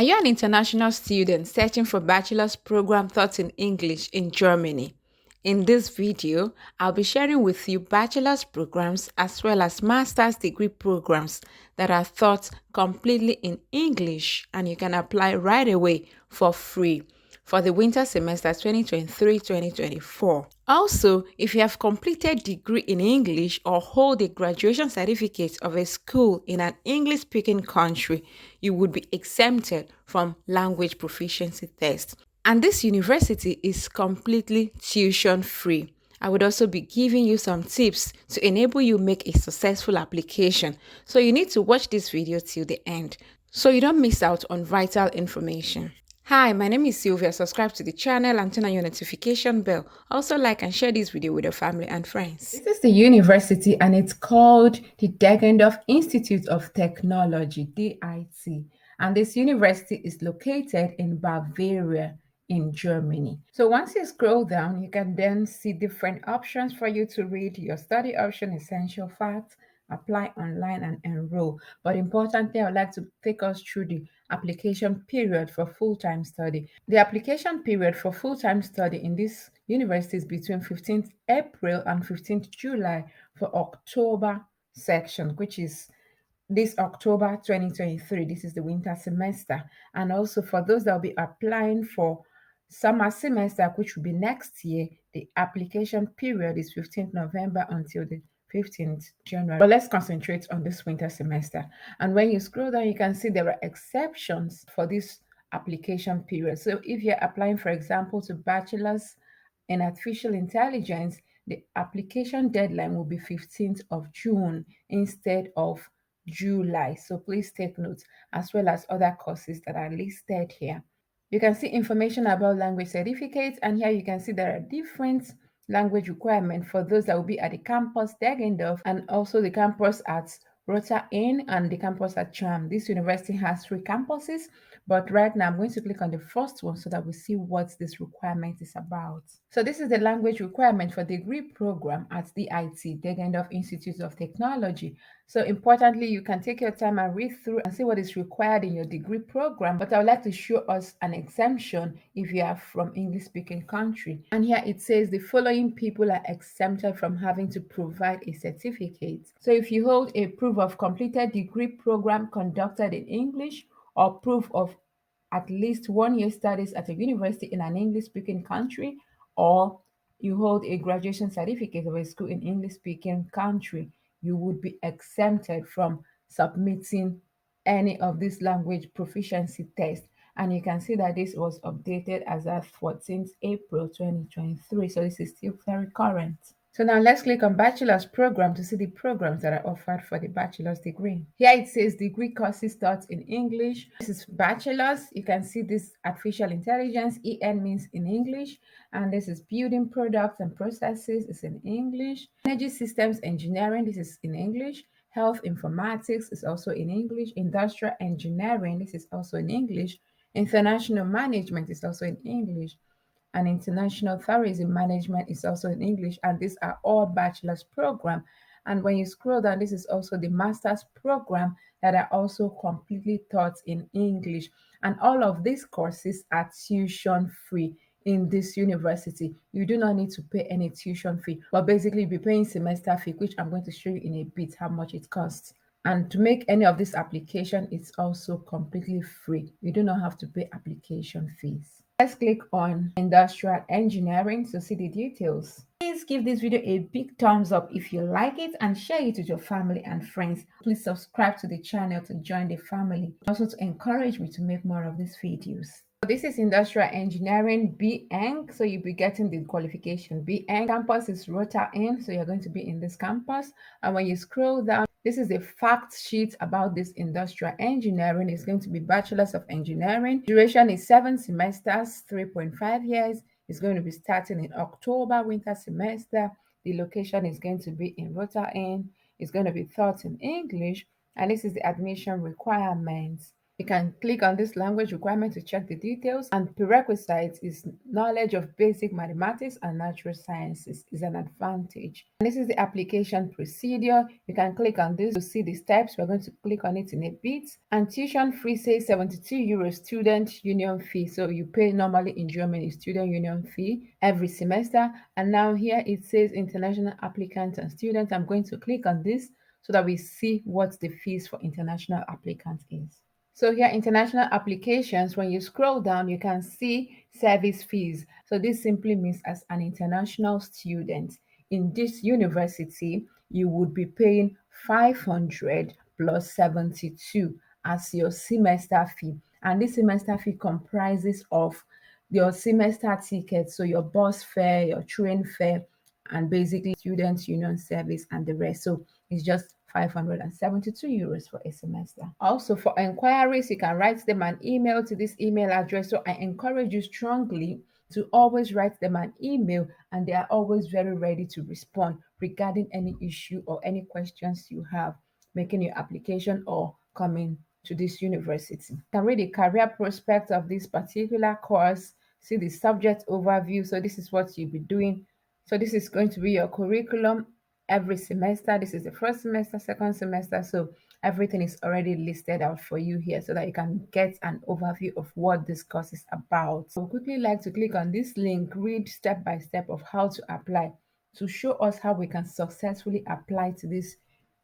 Are you an international student searching for bachelor's program taught in English in Germany? In this video, I'll be sharing with you bachelor's programs as well as master's degree programs that are taught completely in English and you can apply right away for free for the winter semester 2023-2024. Also, if you have completed degree in English or hold a graduation certificate of a school in an English-speaking country, you would be exempted from language proficiency test. And this university is completely tuition free. I would also be giving you some tips to enable you make a successful application. So you need to watch this video till the end so you don't miss out on vital information. Hi, my name is Sylvia. Subscribe to the channel and turn on your notification bell. Also like and share this video with your family and friends. This is the university and it's called the Degendorf Institute of Technology, DIT. And this university is located in Bavaria in Germany. So once you scroll down, you can then see different options for you to read your study option, essential facts, apply online and enroll. But importantly, I would like to take us through the application period for full-time study. The application period for full-time study in this university is between 15th April and 15th July for October section, which is this October 2023. This is the winter semester. And also for those that will be applying for summer semester, which will be next year, the application period is 15th November until the 15th January. But let's concentrate on this winter semester. And when you scroll down, you can see there are exceptions for this application period. So if you're applying, for example, to bachelor's in artificial intelligence, the application deadline will be 15th of June instead of July. So please take note, as well as other courses that are listed here. You can see information about language certificates, and here you can see there are different language requirements for those that will be at the campus Degendorf and also the campus at Rota Inn and the campus at Cham. This university has 3 campuses, but right now I'm going to click on the first one so that we see what this requirement is about. So this is the language requirement for degree program at DIT, Degendorf Institute of Technology. So importantly, you can take your time and read through and see what is required in your degree program. But I would like to show us an exemption if you are from English-speaking country. And here it says the following people are exempted from having to provide a certificate. So if you hold a proof of completed degree program conducted in English or proof of at least 1 year studies at a university in an English-speaking country, or you hold a graduation certificate of a school in English-speaking country, you would be exempted from submitting any of this language proficiency test. And you can see that this was updated as of 14th April 2023. So this is still very current. So now let's click on bachelor's program to see the programs that are offered for the bachelor's degree. Here it says degree courses taught in English. This is bachelor's. You can see this artificial intelligence, EN means in English. And this is building products and processes is in English. Energy systems engineering, this is in English. Health informatics is also in English. Industrial engineering, this is also in English. International management is also in English, and international tourism management is also in English, and these are all bachelor's program. And when you scroll down, this is also the master's program that are also completely taught in English. And all of these courses are tuition free in this university. You do not need to pay any tuition fee, but basically you'll be paying semester fee, which I'm going to show you in a bit how much it costs. And to make any of this application, it's also completely free. You do not have to pay application fees. Let's click on industrial engineering to see the details. Please give this video a big thumbs up if you like it and share it with your family and friends. Please subscribe to the channel to join the family. Also to encourage me to make more of these videos. So this is industrial engineering BEng. So you'll be getting the qualification BEng. Campus is Rota Inn. So you're going to be in this campus. And when you scroll down, this is a fact sheet about this industrial engineering. It's going to be Bachelor's of Engineering. Duration is 7 semesters, 3.5 years. It's going to be starting in October, winter semester. The location is going to be in Rota Inn. It's going to be taught in English. And this is the admission requirements. You can click on this language requirement to check the details, and prerequisites is knowledge of basic mathematics and natural sciences is an advantage. And this is the application procedure. You can click on this to see the steps. We're going to click on it in a bit. And tuition free says 72 euros student union fee. So you pay normally in Germany student union fee every semester. And now here it says international applicants and students. I'm going to click on this so that we see what the fees for international applicants is. So here, international applications, when you scroll down, you can see service fees. So this simply means as an international student in this university, you would be paying 500 plus 72 as your semester fee. And this semester fee comprises of your semester ticket, so your bus fare, your train fare, and basically student union service and the rest. So it's just 572 euros for a semester. Also, for inquiries, you can write them an email to this email address. So I encourage you strongly to always write them an email, and they are always very ready to respond regarding any issue or any questions you have making your application or coming to this university. You can read the career prospect of this particular course, see the subject overview. So this is what you'll be doing. So this is going to be your curriculum every semester. This is the first semester, second semester. So everything is already listed out for you here so that you can get an overview of what this course is about. So I would quickly like to click on this link, read step by step of how to apply to show us how we can successfully apply to this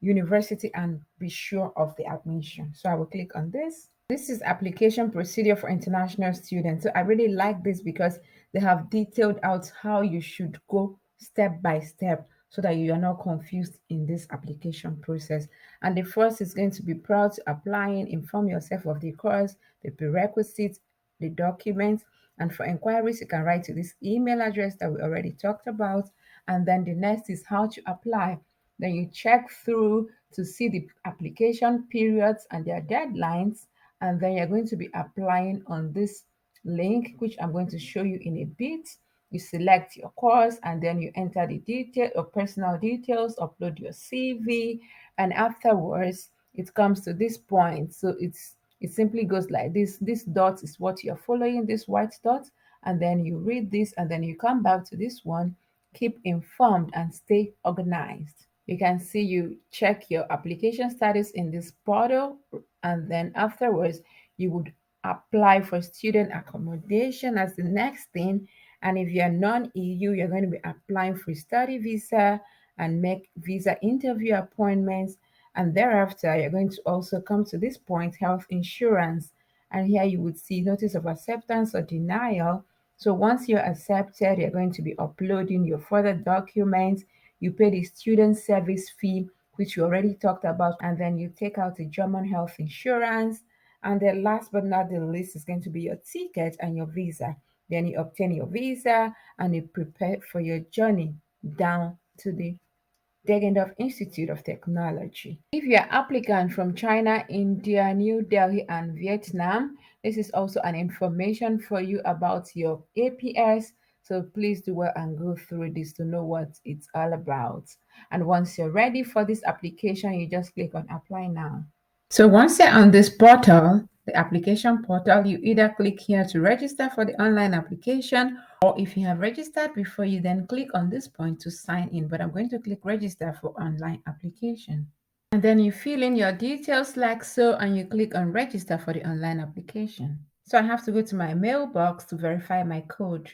university and be sure of the admission. So I will click on this. This is application procedure for international students. So I really like this because they have detailed out how you should go step by step so that you are not confused in this application process. And the first is going to be prior to applying, inform yourself of the course, the prerequisites, the documents, and for inquiries, you can write to this email address that we already talked about. And then the next is how to apply. Then you check through to see the application periods and their deadlines. And then you're going to be applying on this link, which I'm going to show you in a bit. You select your course and then you enter the detail or personal details, upload your CV, and afterwards it comes to this point. So it simply goes like this. This dot is what you're following, this white dot, and then you read this and then you come back to this one. Keep informed and stay organized. You can see you check your application status in this portal, and then afterwards you would apply for student accommodation as the next thing. And if you're non-EU, you're going to be applying for study visa and make visa interview appointments. And thereafter, you're going to also come to this point, health insurance. And here you would see notice of acceptance or denial. So once you're accepted, you're going to be uploading your further documents. You pay the student service fee, which you already talked about, and then you take out the German health insurance. And then last but not the least is going to be your ticket and your visa. Then you obtain your visa and you prepare for your journey down to the Degendorf Institute of Technology. If you're an applicant from China, India, New Delhi, and Vietnam, this is also an information for you about your APS. So please do well and go through this to know what it's all about. And once you're ready for this application, you just click on apply now. So once you're on this portal, the application portal, you either click here to register for the online application, or if you have registered before, you then click on this point to sign in. But I'm going to click register for online application. And then you fill in your details like so, and you click on register for the online application. So I have to go to my mailbox to verify my code.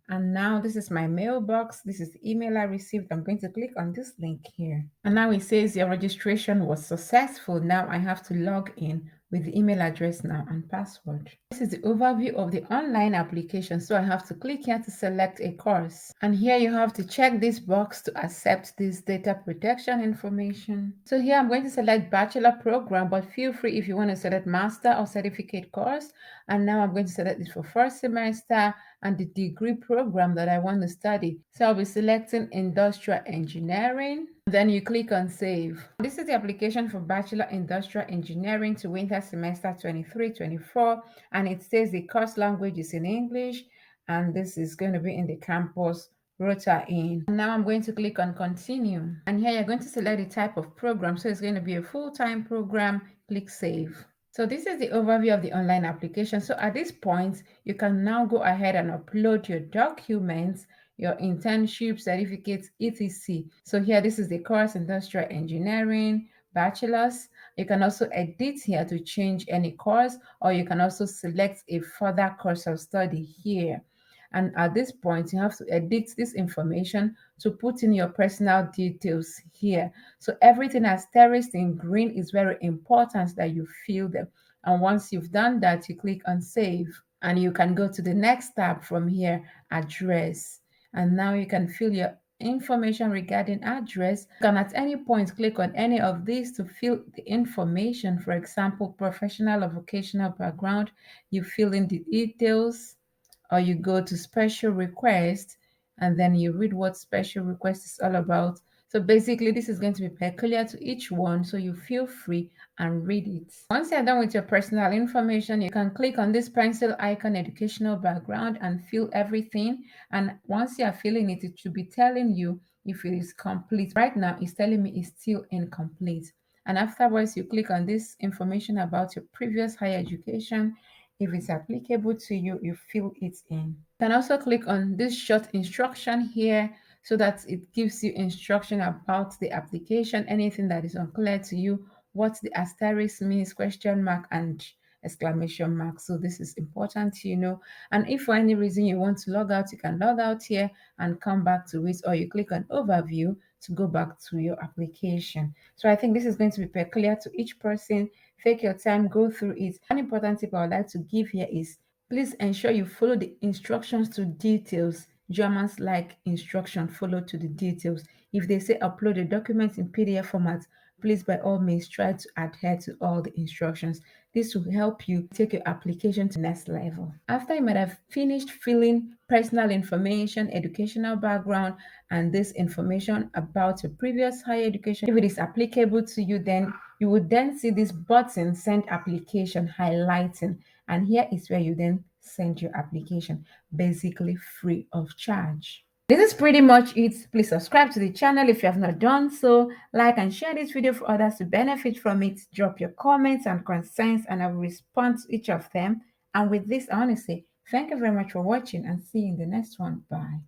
And now this is my mailbox. This is the email I received. I'm going to click on this link here. And now it says your registration was successful. Now I have to log in with the email address now and password. This is the overview of the online application. So I have to click here to select a course. And here you have to check this box to accept this data protection information. So here I'm going to select bachelor program, but feel free if you want to select master or certificate course. And now I'm going to select this for first semester and the degree program that I want to study. So I'll be selecting industrial engineering. Then you click on save. This is the application for Bachelor Industrial Engineering to winter semester 23-24, and it says the course language is in English, and this is going to be in the campus rota in. And now I'm going to click on continue, and here you're going to select the type of program. So it's going to be a full-time program. Click save. So this is the overview of the online application. So at this point, you can now go ahead and upload your documents, your internship certificates, etc. So here, this is the course, Industrial Engineering, Bachelor's. You can also edit here to change any course, or you can also select a further course of study here. And at this point, you have to edit this information to put in your personal details here. So everything asterisk in green is very important that you fill them. And once you've done that, you click on save and you can go to the next tab from here, address. And now you can fill your information regarding address. You can at any point click on any of these to fill the information. For example, professional or vocational background, you fill in the details, or you go to special request and then you read what special request is all about. So basically, this is going to be peculiar to each one, so you feel free and read it. Once you're done with your personal information, you can click on this pencil icon, educational background, and fill everything. And once you are filling it, it should be telling you if it is complete. Right now, it's telling me it's still incomplete. And afterwards, you click on this information about your previous higher education. If it's applicable to you, you fill it in. You can also click on this short instruction here so that it gives you instruction about the application, anything that is unclear to you, what the asterisk means, question mark, and exclamation mark. So this is important to And if for any reason you want to log out, you can log out here and come back to it, or you click on overview to go back to your application. So I think this is going to be peculiar to each person. Take your time, go through it. One important tip I would like to give here is please ensure you follow the instructions to details. Germans like instruction followed to the details. If they say upload a document in PDF format, please by all means try to adhere to all the instructions. This will help you take your application to the next level. After you might have finished filling personal information, educational background, and this information about your previous higher education, if it is applicable to you, then you would then see this button, send application, highlighting. And here is where you then send your application, basically free of charge. This is pretty much it. Please subscribe to the channel if you have not done so. Like and share this video for others to benefit from it. Drop your comments and concerns and I will respond to each of them. And with this, I want to say thank you very much for watching and see you in the next one. Bye.